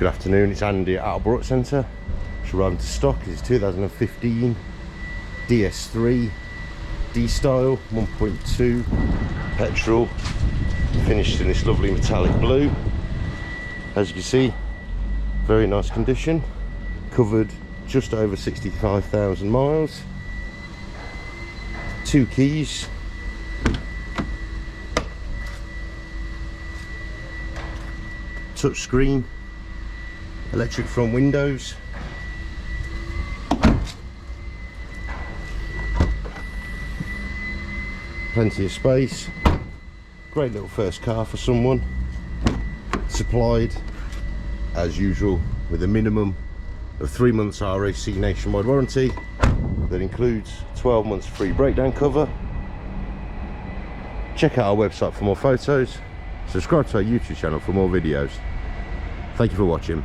Good afternoon, it's Andy at Attleborough Centre. Just arriving to stock. It's 2015 DS3 DStyle 1.2 petrol, finished in this lovely metallic blue. As you can see, very nice condition, covered just over 65,000 miles. 2 keys, touch screen, electric front windows, plenty of space. Great little first car for someone. Supplied as usual with a minimum of 3 months RAC nationwide warranty that includes 12 months free breakdown cover. Check out our website for more photos. Subscribe to our YouTube channel for more videos. Thank you for watching.